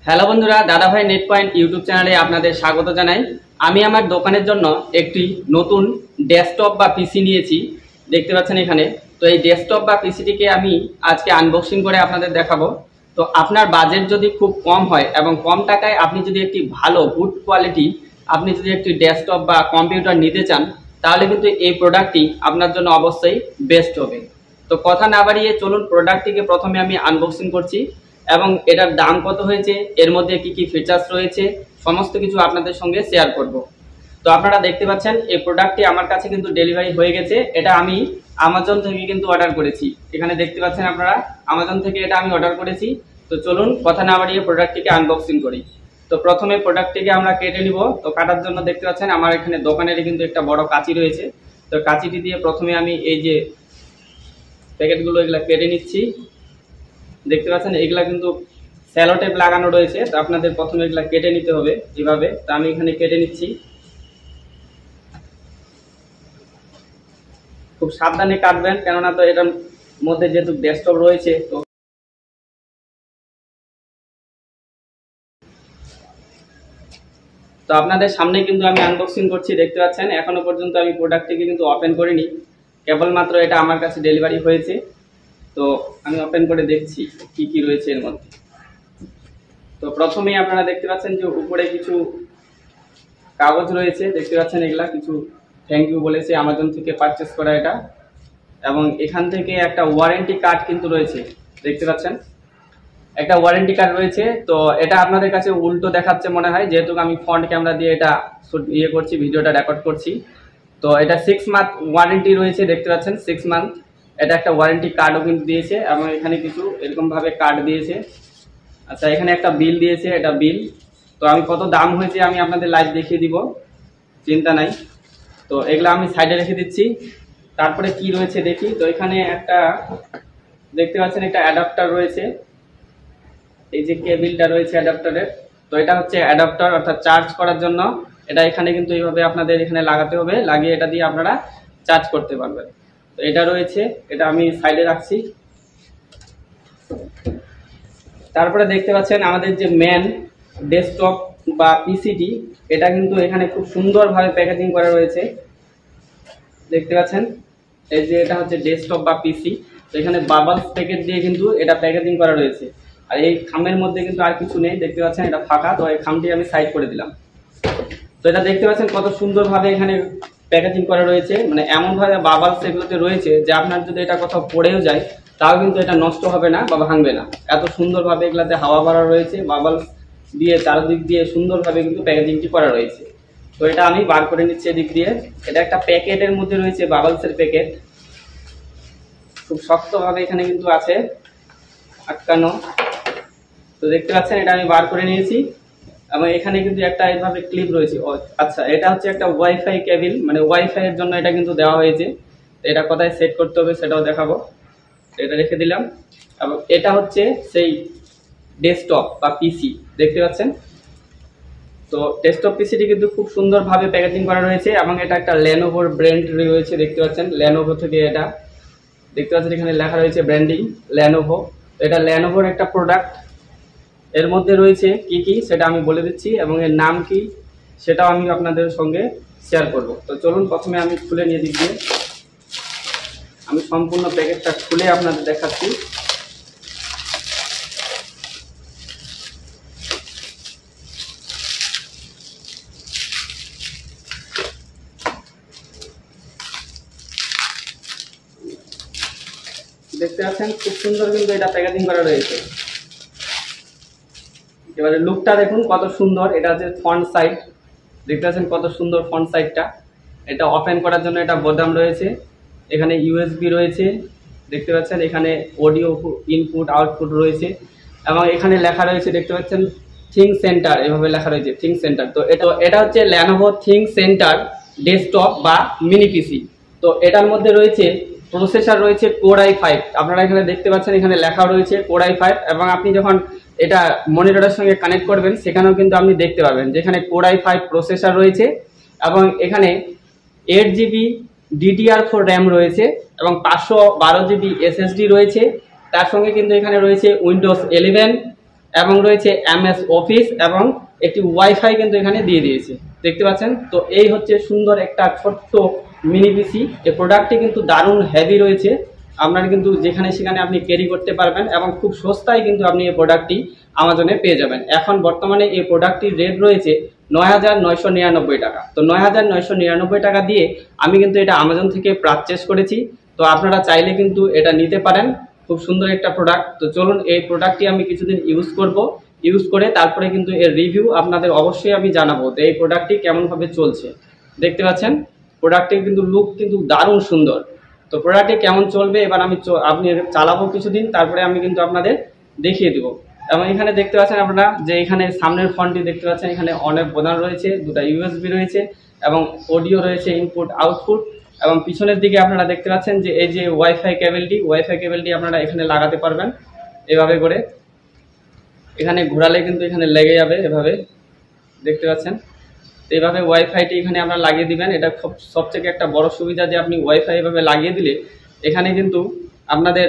Hello বন্ধুরা, দাদা ভাই নেট পয়েন্ট ইউটিউব চ্যানেলে আপনাদের স্বাগত জানাই। আমি আমার দোকানের জন্য একটি নতুন ডেস্কটপ বা পিসি নিয়েছি, দেখতে পাচ্ছেন এখানে। তো এই ডেস্কটপ বা পিসিটিকে আমি আজকে আনবক্সিং করে আপনাদের দেখাবো। তো আপনার বাজেট যদি খুব কম হয় এবং কম টাকায় আপনি যদি একটি ভালো গুড কোয়ালিটি আপনি যদি একটি ডেস্কটপ বা কম্পিউটার নিতে চান, তাহলে কিন্তু এই প্রোডাক্টটি আপনার জন্য অবশ্যই বেস্ট হবে। তো কথা না বাড়িয়ে চলুন প্রোডাক্টটিকে প্রথমে আমি আনবক্সিং করছি এবং এটার দাম কত হয়েছে, এর মধ্যে কি কি ফিচার্স রয়েছে, সমস্ত কিছু আপনাদের সঙ্গে শেয়ার করব। তো আপনারা দেখতে পাচ্ছেন এই প্রোডাক্টটি আমার কাছে কিন্তু ডেলিভারি হয়ে গেছে। এটা আমি আমাজন থেকে কিন্তু অর্ডার করেছি। এখানে দেখতে পাচ্ছেন আপনারা, আমাজন থেকে এটা আমি অর্ডার করেছি। তো চলুন কথা না বাড়িয়ে প্রোডাক্টটিকে আনবক্সিং করি। তো প্রথমে প্রোডাক্টটিকে আমরা কেটে নিব। তো কাটার জন্য দেখতে পাচ্ছেন আমার এখানে দোকানেরই কিন্তু একটা বড় কাঁচি রয়েছে। তো কাঁচিটি দিয়ে প্রথমে আমি এই যে প্যাকেটগুলো এগুলা কেটে নিচ্ছি। দেখতে পাচ্ছেন এগুলা কিন্তু স্যালো টেপ লাগানো রয়েছে। তো আপনাদের প্রথমে এগুলা কেটে নিতে হবে এভাবে। তো আমি এখানে কেটে নিচ্ছি, খুব সাবধানে কাটবেন, কেননা তো এটার মধ্যে যেহেতু ডেস্কটপ রয়েছে। তো আপনাদের সামনে কিন্তু আমি আনবক্সিং করছি, দেখতে পাচ্ছেন এখনো পর্যন্ত আমি প্রোডাক্টটিকে কিন্তু ওপেন করিনি, কেবলমাত্র এটা আমার কাছে ডেলিভারি হয়েছে। তো আমি ওপেন করে দেখছি কি কি রয়েছে এর মধ্যে। তো প্রথমেই আপনারা দেখতে পাচ্ছেন যে উপরে কিছু কাগজ রয়েছে, দেখতে পাচ্ছেন এগুলা কিছু থ্যাংক ইউ বলেছে আমাজন থেকে পারচেস করা এটা। এবং এখান থেকে একটা ওয়ারেন্টি কার্ড কিন্তু রয়েছে, দেখতে পাচ্ছেন একটা ওয়ারেন্টি কার্ড রয়েছে। তো এটা আপনাদের কাছে উল্টো দেখাচ্ছে মনে হয়, যেহেতু আমি ফ্রন্ট ক্যামেরা দিয়ে এটা করছি, ভিডিওটা রেকর্ড করছি। তো এটা 6 মান্থ ওয়ারেন্টি রয়েছে, দেখতে পাচ্ছেন 6 মান্থ। এটা একটা ওয়ারেন্টি কার্ডও কিন্তু দিয়েছে এবং এখানে কিছু এরকম ভাবে কার্ড দিয়েছে। আচ্ছা, এখানে একটা বিল দিয়েছে, এটা বিল। তো আমি কত দাম হয়েছে আমি আপনাদের লাইভ দেখিয়ে দিব, চিন্তা নাই। তো এগুলা আমি সাইডে রেখে দিচ্ছি। তারপরে কি রয়েছে দেখি। তো এখানে একটা দেখতে পাচ্ছেন একটা অ্যাডাপ্টার রয়েছে, এই যে কেবিলটা রয়েছে অ্যাডাপ্টারের। তো এটা হচ্ছে অ্যাডাপ্টার, অর্থাৎ চার্জ করার জন্য। এটা এখানে কিন্তু এইভাবে আপনাদের এখানে লাগাতে হবে, লাগিয়ে এটা দিয়ে আপনারা চার্জ করতে পারবেন। তো এটা রয়েছে, এটা আমি সাইডে রাখছি। তারপরে দেখতে পাচ্ছেন আমাদের যে মেন ডেস্কটপ বা পিসিটি, এটা কিন্তু এখানে খুব সুন্দরভাবে প্যাকেজিং করা রয়েছে, দেখতে পাচ্ছেন। এই যে এটা হচ্ছে ডেস্কটপ বা পিসি। তো এখানে বাবলস প্যাকেট দিয়ে কিন্তু এটা প্যাকেজিং করা রয়েছে। আর এই খামের মধ্যে কিন্তু আর কিছু নেই, দেখতে পাচ্ছেন এটা ফাঁকা। তো এই খামটি আমি সাইড করে দিলাম। তো এটা দেখতে পাচ্ছেন কত সুন্দরভাবে এখানে প্যাকেজিং করা রয়েছে, মানে এমনভাবে বাবলস এগুলোতে রয়েছে যে আপনার যদি এটা কোথাও পড়েও যায় তাও কিন্তু এটা নষ্ট হবে না বা ভাঙবে না। এত সুন্দরভাবে এগুলাতে হাওয়া ভরা রয়েছে, বাবলস দিয়ে চারদিক দিয়ে সুন্দরভাবে কিন্তু প্যাকেজিংটি করা রয়েছে। তো এটা আমি বার করে নিচ্ছি এদিক দিয়ে। এটা একটা প্যাকেটের মধ্যে রয়েছে, বাবলসের প্যাকেট, খুব শক্তভাবে এখানে কিন্তু আছে আটকানো। তো দেখতে পাচ্ছেন এটা আমি বার করে নিয়েছি এবং এখানে কিন্তু একটা এইভাবে ক্লিপ রয়েছে। আচ্ছা, এটা হচ্ছে একটা ওয়াইফাই কেবিল, মানে ওয়াইফাই এর জন্য এটা কিন্তু দেওয়া হয়েছে। এটা কোথায় সেট করতে হবে সেটাও দেখাবো। এটা রেখে দিলাম। এবং এটা হচ্ছে সেই ডেস্কটপ বা পিসি, দেখতে পাচ্ছেন। তো ডেস্কটপ পিসিটি কিন্তু খুব সুন্দরভাবে প্যাকেজিং করা রয়েছে এবং এটা একটা লেনোভোর ব্র্যান্ড রয়েছে, দেখতে পাচ্ছেন লেনোভো থেকে এটা, দেখতে পাচ্ছেন এখানে লেখা রয়েছে ব্র্যান্ডিং লেনোভো। এটা লেনোভোর একটা প্রোডাক্ট। এর মধ্যে রয়েছে কি কি সেটা আমি বলে দিচ্ছি এবং এর নাম কি সেটাও আমি আপনাদের সঙ্গে শেয়ার করব। তো চলুন প্রথমে আমি খুলে নিয়ে দিক দিয়ে আমি সম্পূর্ণ প্যাকেটটা খুলে আপনাদের দেখাচ্ছি। দেখতে পাচ্ছেন খুব সুন্দর কিন্তু এটা প্যাকেজিং করা রয়েছে। এবারে লুকটা দেখুন কত সুন্দর। এটা হচ্ছে ফ্রন্ট সাইড, দেখতে পাচ্ছেন কত সুন্দর ফ্রন্ট সাইডটা। এটা ওপেন করার জন্য এটা বোতাম রয়েছে, এখানে ইউএসবি রয়েছে, দেখতে পাচ্ছেন এখানে অডিও ইনপুট আউটপুট রয়েছে এবং এখানে লেখা রয়েছে, দেখতে পাচ্ছেন থিঙ্ক সেন্টার, এভাবে লেখা রয়েছে থিঙ্ক সেন্টার। তো এটা হচ্ছে ল্যানোভো থিঙ্ক সেন্টার ডেস্কটপ বা মিনি পিসি। তো এটার মধ্যে রয়েছে প্রসেসর রয়েছে কোর i5। আপনারা এখানে দেখতে পাচ্ছেন এখানে লেখা রয়েছে কোর i5 এবং আপনি যখন এটা মনিটরের সঙ্গে কানেক্ট করবেন সেখানেও কিন্তু আপনি দেখতে পাবেন যেখানে কোর i5 প্রসেসর রয়েছে এবং এখানে 8GB DDR4 র্যাম রয়েছে এবং 512GB SSD রয়েছে। তার সঙ্গে কিন্তু এখানে রয়েছে উইন্ডোজ 11 এবং রয়েছে MS অফিস এবং একটি ওয়াইফাই কিন্তু এখানে দিয়ে দিয়েছে, দেখতে পাচ্ছেন। তো এই হচ্ছে সুন্দর একটা ছোট্ট মিনি পিসি। এই প্রোডাক্টটি কিন্তু দারুণ হেভি রয়েছে, আপনার কিন্তু যেখানে সেখানে আপনি ক্যারি করতে পারবেন এবং খুব সস্তায় কিন্তু আপনি এই প্রোডাক্টটি আমাজনে পেয়ে যাবেন। এখন বর্তমানে এই প্রোডাক্টটির রেট রয়েছে ৯,৯৯৯ টাকা। তো ৯,৯৯৯ টাকা দিয়ে আমি কিন্তু এটা আমাজন থেকে পারচেস করেছি। তো আপনারা চাইলে কিন্তু এটা নিতে পারেন, খুব সুন্দর একটা প্রোডাক্ট। তো চলুন এই প্রোডাক্টটি আমি কিছুদিন ইউজ করব, ইউজ করে তারপরে কিন্তু এর রিভিউ আপনাদের অবশ্যই আমি জানাবো তো এই প্রোডাক্টটি কেমনভাবে চলছে। দেখতে পাচ্ছেন প্রোডাক্টটির কিন্তু লুক কিন্তু দারুণ সুন্দর। তো প্রোডাক্টটি কেমন চলবে এবার আপনি চালাবো কিছুদিন, তারপরে আমি কিন্তু আপনাদের দেখিয়ে দেবো। এবং এখানে দেখতে পাচ্ছেন আপনারা যে এখানে সামনের ফোনটি দেখতে পাচ্ছেন, এখানে অনেক বোতাম রয়েছে, দুটো USB রয়েছে এবং অডিও রয়েছে, ইনপুট আউটপুট। এবং পিছনের দিকে আপনারা দেখতে পাচ্ছেন যে এই যে ওয়াইফাই কেবলটি আপনারা এখানে লাগাতে পারবেন এভাবে করে। এখানে ঘোরালে কিন্তু এখানে লেগে যাবে এভাবে, দেখতে পাচ্ছেন। তো এইভাবে ওয়াইফাইটি এখানে আপনারা লাগিয়ে দিবেন। এটা খুব সবথেকে একটা বড় সুবিধা যে আপনি ওয়াইফাই এভাবে লাগিয়ে দিলে এখানে কিন্তু আপনাদের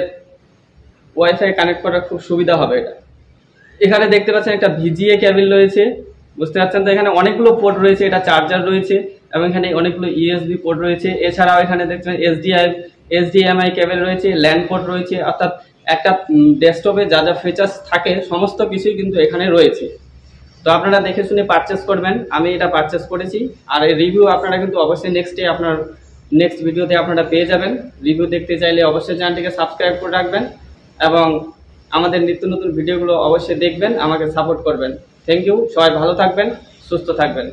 ওয়াইফাই কানেক্ট করার খুব সুবিধা হবে। এটা এখানে দেখতে পাচ্ছেন একটা VGA কেবল রয়েছে, বুঝতে পারছেন। তো এখানে অনেকগুলো পোর্ট রয়েছে, এটা চার্জার রয়েছে এবং এখানে অনেকগুলো USB পোর্ট রয়েছে। এছাড়াও এখানে দেখছেন HDMI কেবল রয়েছে, ল্যান্ড পোর্ট রয়েছে। অর্থাৎ একটা ডেস্কটপে যা যা ফিচার্স থাকে সমস্ত কিছুই কিন্তু এখানে রয়েছে। তো আপনারা দেখে শুনে পারচেস করবেন। আমি এটা পারচেস করেছি আর এই রিভিউ আপনারা কিন্তু অবশ্যই নেক্সট ভিডিওতে আপনারা পেয়ে যাবেন। রিভিউ দেখতে চাইলে অবশ্যই চ্যানেলটিকে সাবস্ক্রাইব করে রাখবেন এবং আমাদের নিত্য নতুন ভিডিওগুলো অবশ্যই দেখবেন, আমাকে সাপোর্ট করবেন। থ্যাংক ইউ, সবাই ভালো থাকবেন, সুস্থ থাকবেন।